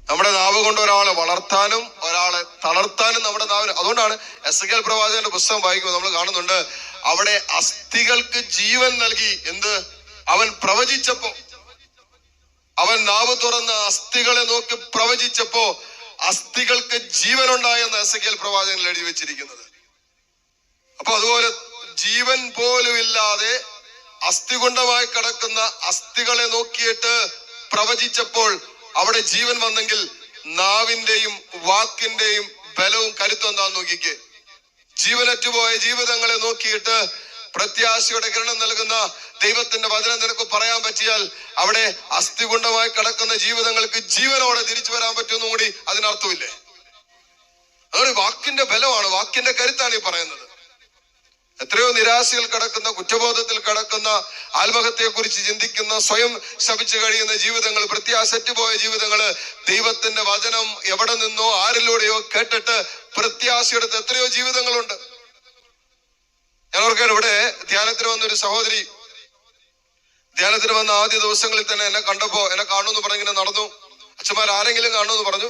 നമ്മുടെ നാവ് കൊണ്ട് ഒരാളെ വളർത്താനും ഒരാളെ തളർത്താനും നമ്മുടെ നാവിന്. അതുകൊണ്ടാണ് എസെക്കിയേൽ പ്രവാചകന്റെ പുസ്തകം വായിക്കുമ്പോൾ നമ്മൾ കാണുന്നുണ്ട്, അവിടെ അസ്ഥികൾക്ക് ജീവൻ നൽകി. എന്ത്? അവൻ പ്രവചിച്ചപ്പോ, അവൻ നാവ് തുറന്ന് അസ്ഥികളെ നോക്കി പ്രവചിച്ചപ്പോ അസ്ഥികൾക്ക് ജീവൻ ഉണ്ടായെന്ന് എസെക്കിയേൽ പ്രവാചകനിൽ എഴുതി വെച്ചിരിക്കുന്നത്. അപ്പൊ അതുപോലെ ജീവൻ പോലും ഇല്ലാതെ അസ്ഥികുണ്ഡമായി കിടക്കുന്ന അസ്ഥികളെ നോക്കിയിട്ട് പ്രവചിച്ചപ്പോൾ അവിടെ ജീവൻ വന്നെങ്കിൽ നാവിന്റെയും വാക്കിന്റെയും ബലവും കരുത്തും എന്താന്ന് നോക്കിക്കേ. ജീവനറ്റുപോയ ജീവിതങ്ങളെ നോക്കിയിട്ട് പ്രത്യാശയുടെ കിരണം നൽകുന്ന ദൈവത്തിന്റെ വചനം നിനക്ക് പറയാൻ പറ്റിയാൽ അവിടെ അസ്ഥികുണ്ഡമായി കിടക്കുന്ന ജീവിതങ്ങൾക്ക് ജീവനോടെ തിരിച്ചു വരാൻ പറ്റുമെന്നും കൂടി അതിനർത്ഥമില്ലേ? അതൊരു വാക്കിന്റെ ബലമാണ്, വാക്കിന്റെ കരുത്താണ് ഈ പറയുന്നത്. എത്രയോ നിരാശയിൽ കിടക്കുന്ന, കുറ്റബോധത്തിൽ കിടക്കുന്ന, ആത്മഹത്യയെ കുറിച്ച് ചിന്തിക്കുന്ന, സ്വയം ശപിച്ചു കഴിയുന്ന ജീവിതങ്ങൾ, പ്രത്യാശറ്റുപോയ ജീവിതങ്ങള് ദൈവത്തിന്റെ വചനം എവിടെ നിന്നോ ആരിലൂടെയോ കേട്ടിട്ട് പ്രത്യാശയെടുത്ത് എത്രയോ ജീവിതങ്ങളുണ്ട്. ഞാൻ ഓർക്കാൻ, ഇവിടെ ധ്യാനത്തിന് വന്നൊരു സഹോദരി ധ്യാനത്തിന് വന്ന ആദ്യ ദിവസങ്ങളിൽ തന്നെ എന്നെ കണ്ടപ്പോ, എന്നെ കാണുമെന്ന് പറഞ്ഞിങ്ങനെ നടന്നു. അച്ഛന്മാർ ആരെങ്കിലും കാണുമെന്ന് പറഞ്ഞു.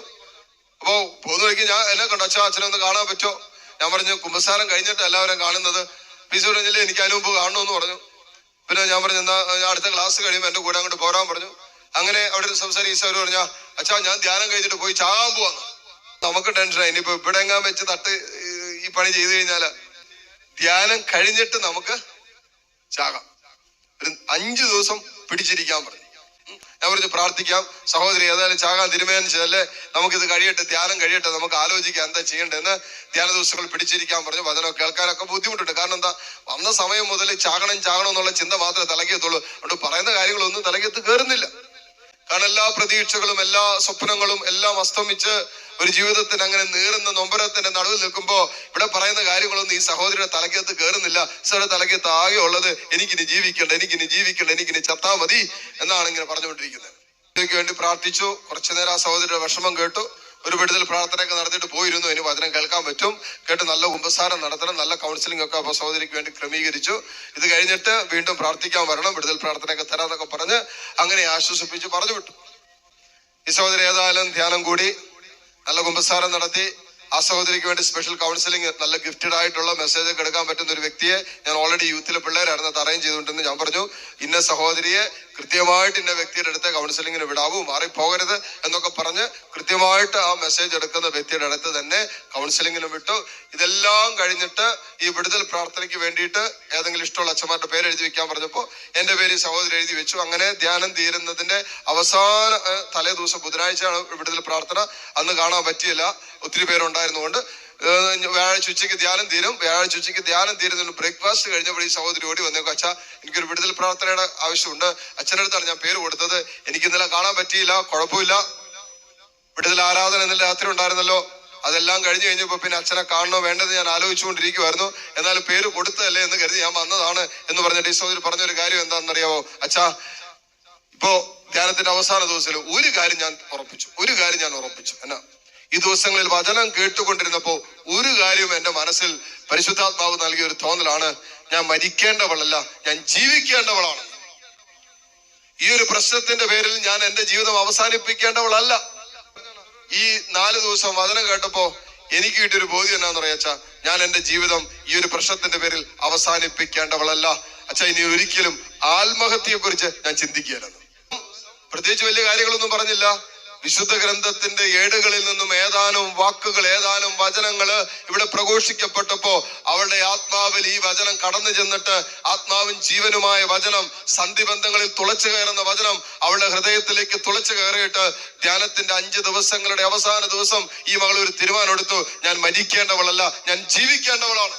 അപ്പോ പോകുന്ന വഴിക്ക് എന്നെ കണ്ടു, അച്ഛനെ ഒന്ന് കാണാൻ പറ്റുമോ? ഞാൻ പറഞ്ഞു, കുമ്പസാരം കഴിഞ്ഞിട്ട് എല്ലാവരും കാണുന്നത്. പീസ് പറഞ്ഞില്ലേ, എനിക്ക് അതിന് മുമ്പ് കാണണമെന്ന് പറഞ്ഞു. പിന്നെ ഞാൻ പറഞ്ഞു, എന്നാ ഞാൻ അടുത്ത ക്ലാസ് കഴിയുമ്പോൾ എന്റെ കൂടെ അങ്ങോട്ട് പോരാൻ പറഞ്ഞു. അങ്ങനെ അവിടെ സംസാരിച്ച അവർ പറഞ്ഞാ, അച്ഛാ ഞാൻ ധ്യാനം കഴിഞ്ഞിട്ട് പോയി ചാകാൻ പോവാന്ന്. നമുക്ക് ടെൻഷനായി, ഇനിയിപ്പോ ഇവിടെ എങ്ങാൻ വെച്ച് ഈ പണി ചെയ്തു കഴിഞ്ഞാല് ധ്യാനം കഴിഞ്ഞിട്ട് നമുക്ക് ചാകാം. ഒരു 5 ദിവസം പിടിച്ചിരിക്കാൻ പറഞ്ഞു. ഞാൻ പറഞ്ഞു, പ്രാർത്ഥിക്കാം സഹോദരി, ഏതായാലും ചാകാൻ തീരുമാനിച്ചതല്ലേ, നമുക്കിത് കഴിയട്ടെ, ധ്യാനം കഴിയട്ടെ, നമുക്ക് ആലോചിക്കാം എന്താ ചെയ്യേണ്ടതെന്ന്. ധ്യാന ദിവസങ്ങൾ പിടിച്ചിരിക്കാൻ പറഞ്ഞു. വചനം കേൾക്കാനൊക്കെ ബുദ്ധിമുട്ടുണ്ട്. കാരണം എന്താ, വന്ന സമയം മുതൽ ചാകണം എന്നുള്ള ചിന്ത മാത്രമേ തലകെത്തുള്ളൂ. അതുകൊണ്ട് പറയുന്ന കാര്യങ്ങളൊന്നും തലകെത്ത് കയറുന്നില്ല. കാരണം എല്ലാ പ്രതീക്ഷകളും എല്ലാ സ്വപ്നങ്ങളും എല്ലാം അസ്തമിച്ച് ഒരു ജീവിതത്തിന് അങ്ങനെ നീറുന്ന നൊമ്പരത്തിന്റെ നടുവിൽ നിൽക്കുമ്പോ ഇവിടെ പറയുന്ന കാര്യങ്ങളൊന്നും ഈ സഹോദരിയുടെ തലക്കകത്ത് കയറുന്നില്ല. ഈശോയുടെ തലക്കകത്ത് ആകെ ഉള്ളത് എനിക്കിനി ജീവിക്കണ്ട, എനിക്കിനി ചത്താ മതി എന്നാണ് ഇങ്ങനെ പറഞ്ഞുകൊണ്ടിരിക്കുന്നത്. ഇതിനു വേണ്ടി പ്രാർത്ഥിച്ചു. കുറച്ചു നേരം ആ സഹോദരിയുടെ വിഷമം കേട്ടു. ഒരു വിടുതൽ പ്രാർത്ഥനയൊക്കെ നടത്തിയിട്ട് പോയിരുന്നു. ഇനി വചനം കേൾക്കാൻ പറ്റും, കേട്ട് നല്ല ഉപസാരം നടത്തണം, നല്ല കൗൺസിലിംഗ് ഒക്കെ അപ്പൊ സഹോദരിക്ക് വേണ്ടി ക്രമീകരിച്ചു. ഇത് കഴിഞ്ഞിട്ട് വീണ്ടും പ്രാർത്ഥിക്കാൻ വരണം, വിടുതൽ പ്രാർത്ഥനയൊക്കെ തരാന്നൊക്കെ പറഞ്ഞ് അങ്ങനെ ആശ്വസിപ്പിച്ച് പറഞ്ഞു വിട്ടു. ഈ സഹോദരി ഏതായാലും ധ്യാനം കൂടി, നല്ല കുമ്പസാരം നടത്തി. ആ സഹോദരിക്ക് വേണ്ടി സ്പെഷ്യൽ കൗൺസിലിംഗ്, നല്ല ഗിഫ്റ്റഡ് ആയിട്ടുള്ള മെസ്സേജ് ഒക്കെ എടുക്കാൻ പറ്റുന്ന ഒരു വ്യക്തിയെ ഞാൻ ഓൾറെഡി യൂത്തിലെ പിള്ളേരായിരുന്നു അത് അറേഞ്ച് ചെയ്തുകൊണ്ടെന്ന് ഞാൻ പറഞ്ഞു. ഇന്ന സഹോദരിയെ കൃത്യമായിട്ട് ഇന്ന വ്യക്തിയുടെ അടുത്ത് കൗൺസിലിങ്ങിന് വിടാവൂ, മാറിപ്പോകരുത് എന്നൊക്കെ പറഞ്ഞ് കൃത്യമായിട്ട് ആ മെസ്സേജ് എടുക്കുന്ന വ്യക്തിയുടെ അടുത്ത് തന്നെ കൗൺസിലിങ്ങിന് വിട്ടു. ഇതെല്ലാം കഴിഞ്ഞിട്ട് ഈ വിടുതൽ പ്രാർത്ഥനയ്ക്ക് വേണ്ടിയിട്ട് ഏതെങ്കിലും ഇഷ്ടമുള്ള അച്ഛന്മാരുടെ പേര് എഴുതി വെക്കാൻ പറഞ്ഞപ്പോൾ എന്റെ പേര് സഹോദരി എഴുതി വെച്ചു. അങ്ങനെ ധ്യാനം തീരുന്നതിന്റെ അവസാന തലേ ദിവസം ബുധനാഴ്ചയാണ് വിടുതൽ പ്രാർത്ഥന. അന്ന് കാണാൻ പറ്റിയില്ല, ഒത്തിരി പേരുണ്ടായിരുന്നുകൊണ്ട്. വ്യാഴാഴ്ച ഉച്ചയ്ക്ക് ധ്യാനം തീരും. വ്യാഴാഴ്ച ഉച്ചയ്ക്ക് ധ്യാനം തീരുന്നതിന് ബ്രേക്ക്ഫാസ്റ്റ് കഴിഞ്ഞപ്പോൾ ഈ സഹോദരി ഓടി വന്നേക്കും, അച്ഛാ എനിക്കൊരു വിടുതൽ പ്രാർത്ഥനയുടെ ആവശ്യമുണ്ട്. അച്ഛൻ്റെ അടുത്താണ് ഞാൻ പേര് കൊടുത്തത്, എനിക്ക് ഇന്നലെ കാണാൻ പറ്റിയില്ല, കുഴപ്പമില്ല, വിടുതൽ ആരാധന ഇന്നലെ രാത്രി ഉണ്ടായിരുന്നല്ലോ, അതെല്ലാം കഴിഞ്ഞു കഴിഞ്ഞപ്പോ പിന്നെ അച്ഛനെ കാണണോ വേണ്ടത് ഞാൻ ആലോചിച്ചുകൊണ്ടിരിക്കുവായിരുന്നു. എന്നാലും പേര് കൊടുത്തതല്ലേ എന്ന് കരുതി ഞാൻ വന്നതാണ് എന്ന് പറഞ്ഞിട്ട് ഈ സഹോദരി പറഞ്ഞൊരു കാര്യം എന്താണെന്നറിയാവോ? അച്ഛാ, ഇപ്പോ ധ്യാനത്തിന്റെ അവസാന ദിവസത്തിൽ ഒരു കാര്യം ഞാൻ ഉറപ്പിച്ചു. എന്നാ, ഈ ദിവസങ്ങളിൽ വചനം കേട്ടുകൊണ്ടിരുന്നപ്പോ ഒരു കാര്യം എന്റെ മനസ്സിൽ പരിശുദ്ധാത്മാവ് നൽകിയ ഒരു തോന്നലാണ്, ഞാൻ മരിക്കേണ്ടവളല്ല, ഞാൻ ജീവിക്കേണ്ടവളാണ്. ഈ ഒരു പ്രശ്നത്തിന്റെ പേരിൽ ഞാൻ എന്റെ ജീവിതം അവസാനിപ്പിക്കേണ്ടവളല്ല. ഈ 4 ദിവസം വചനം കേട്ടപ്പോ എനിക്ക് കിട്ടിയൊരു ബോധ്യം എന്നാന്ന് പറയാ, അച്ഛാ ഞാൻ എന്റെ ജീവിതം ഈ ഒരു പ്രശ്നത്തിന്റെ പേരിൽ അവസാനിപ്പിക്കേണ്ടവളല്ല. അച്ഛാ ഇനി ഒരിക്കലും ആത്മഹത്യയെ കുറിച്ച് ഞാൻ ചിന്തിക്കുകയല്ലെന്ന്. പ്രത്യേകിച്ച് വലിയ കാര്യങ്ങളൊന്നും പറഞ്ഞില്ല. വിശുദ്ധ ഗ്രന്ഥത്തിന്റെ ഏടുകളിൽ നിന്നും ഏതാനും വാക്കുകൾ, ഏതാനും വചനങ്ങള് ഇവിടെ പ്രഘോഷിക്കപ്പെട്ടപ്പോ അവളുടെ ആത്മാവിൽ ഈ വചനം കടന്നു ചെന്നിട്ട് ആത്മാവും ജീവനുമായ വചനം, സന്ധിബന്ധങ്ങളിൽ തുളച്ചു കയറുന്ന വചനം അവളുടെ ഹൃദയത്തിലേക്ക് തുളച്ചു കയറിയിട്ട് ധ്യാനത്തിന്റെ 5 ദിവസങ്ങളുടെ അവസാന ദിവസം ഈ മകൾ ഒരു തീരുമാനം എടുത്തു, ഞാൻ മരിക്കേണ്ടവളല്ല, ഞാൻ ജീവിക്കേണ്ടവളാണ്.